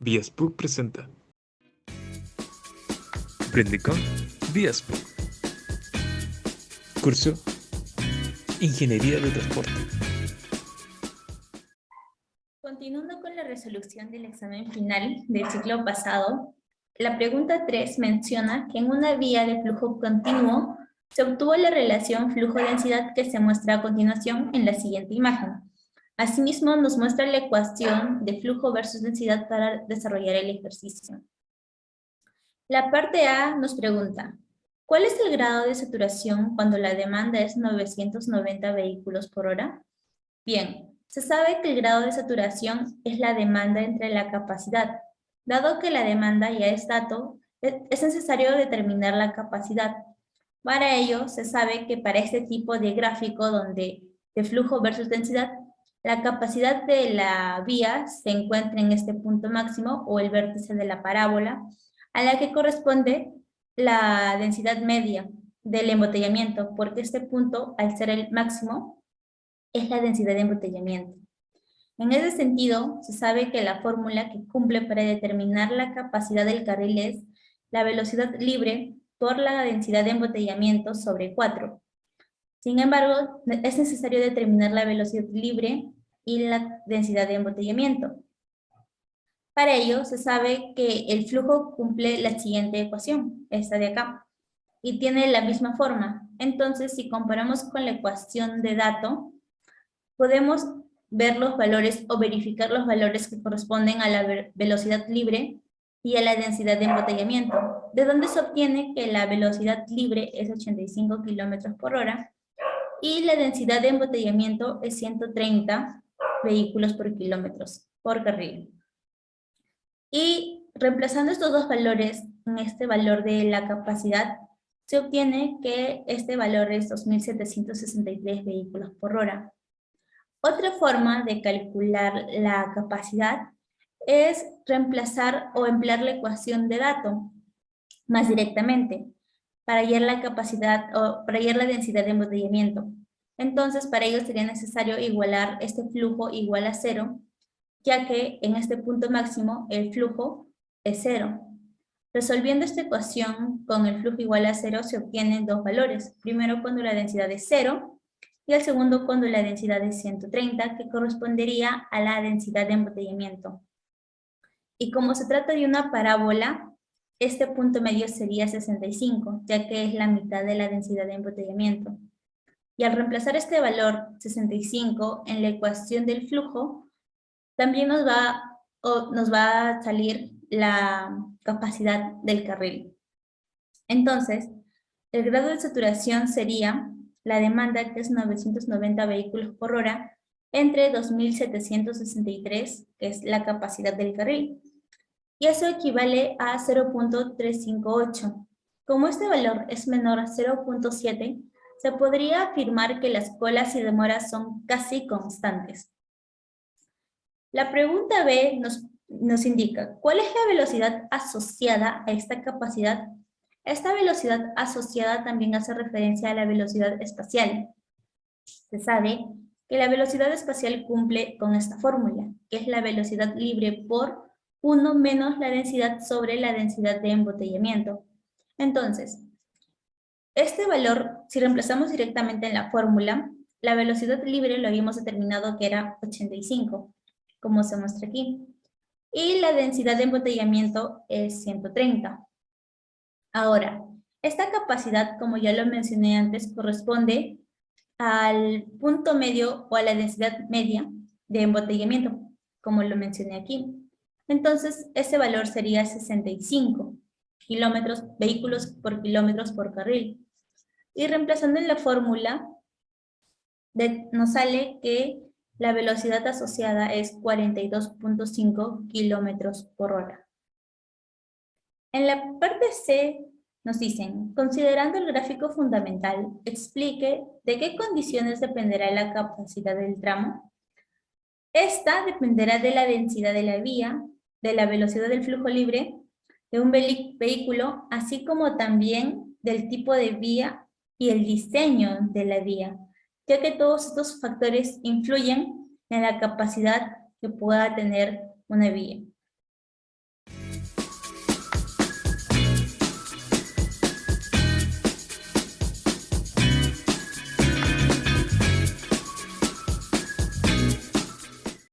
Viaspo presenta. Aprende con Viaspo. Curso Ingeniería de Transporte. Continuando con la resolución del examen final del ciclo pasado, la pregunta 3 menciona que en una vía de flujo continuo se obtuvo la relación flujo-densidad que se muestra a continuación en la siguiente imagen. Asimismo, nos muestra la ecuación de flujo versus densidad para desarrollar el ejercicio. La parte A nos pregunta, ¿cuál es el grado de saturación cuando la demanda es 990 vehículos por hora? Bien, se sabe que el grado de saturación es la demanda entre la capacidad. Dado que la demanda ya es dato, es necesario determinar la capacidad. Para ello, se sabe que para este tipo de gráfico donde de flujo versus densidad, la capacidad de la vía se encuentra en este punto máximo o el vértice de la parábola, a la que corresponde la densidad media del embotellamiento, porque este punto, al ser el máximo, es la densidad de embotellamiento. En ese sentido, se sabe que la fórmula que cumple para determinar la capacidad del carril es la velocidad libre por la densidad de embotellamiento sobre 4. Sin embargo, es necesario determinar la velocidad libre y la densidad de embotellamiento. Para ello, se sabe que el flujo cumple la siguiente ecuación, esta de acá, y tiene la misma forma. Entonces, si comparamos con la ecuación de dato, podemos ver los valores o verificar los valores que corresponden a la velocidad libre y a la densidad de embotellamiento, de donde se obtiene que la velocidad libre es 85 kilómetros por hora y la densidad de embotellamiento es 130 vehículos por kilómetros por carril. Y reemplazando estos dos valores en este valor de la capacidad, se obtiene que este valor es 2.763 vehículos por hora. Otra forma de calcular la capacidad es reemplazar o emplear la ecuación de dato más directamente para hallar la capacidad o para hallar la densidad de embotellamiento. Entonces, para ello sería necesario igualar este flujo igual a 0, ya que en este punto máximo el flujo es 0. Resolviendo esta ecuación con el flujo igual a 0 se obtienen dos valores. Primero cuando la densidad es 0 y el segundo cuando la densidad es 130, que correspondería a la densidad de embotellamiento. Y como se trata de una parábola, este punto medio sería 65, ya que es la mitad de la densidad de embotellamiento. Y al reemplazar este valor 65 en la ecuación del flujo, también nos va a salir la capacidad del carril. Entonces, el grado de saturación sería la demanda, que es 990 vehículos por hora, entre 2.763, que es la capacidad del carril. Y eso equivale a 0.358. Como este valor es menor a 0.7, se podría afirmar que las colas y demoras son casi constantes. La pregunta B nos indica, ¿cuál es la velocidad asociada a esta capacidad? Esta velocidad asociada también hace referencia a la velocidad espacial. Se sabe que la velocidad espacial cumple con esta fórmula, que es la velocidad libre por 1 menos la densidad sobre la densidad de embotellamiento. Entonces, este valor, si reemplazamos directamente en la fórmula, la velocidad libre lo habíamos determinado que era 85, como se muestra aquí. Y la densidad de embotellamiento es 130. Ahora, esta capacidad, como ya lo mencioné antes, corresponde al punto medio o a la densidad media de embotellamiento, como lo mencioné aquí. Entonces, ese valor sería 65 vehículos por kilómetros por carril. Y reemplazando en la fórmula, nos sale que la velocidad asociada es 42.5 kilómetros por hora. En la parte C nos dicen, considerando el gráfico fundamental, explique de qué condiciones dependerá la capacidad del tramo. Esta dependerá de la densidad de la vía, de la velocidad del flujo libre de un vehículo, así como también del tipo de vía y el diseño de la vía, ya que todos estos factores influyen en la capacidad que pueda tener una vía.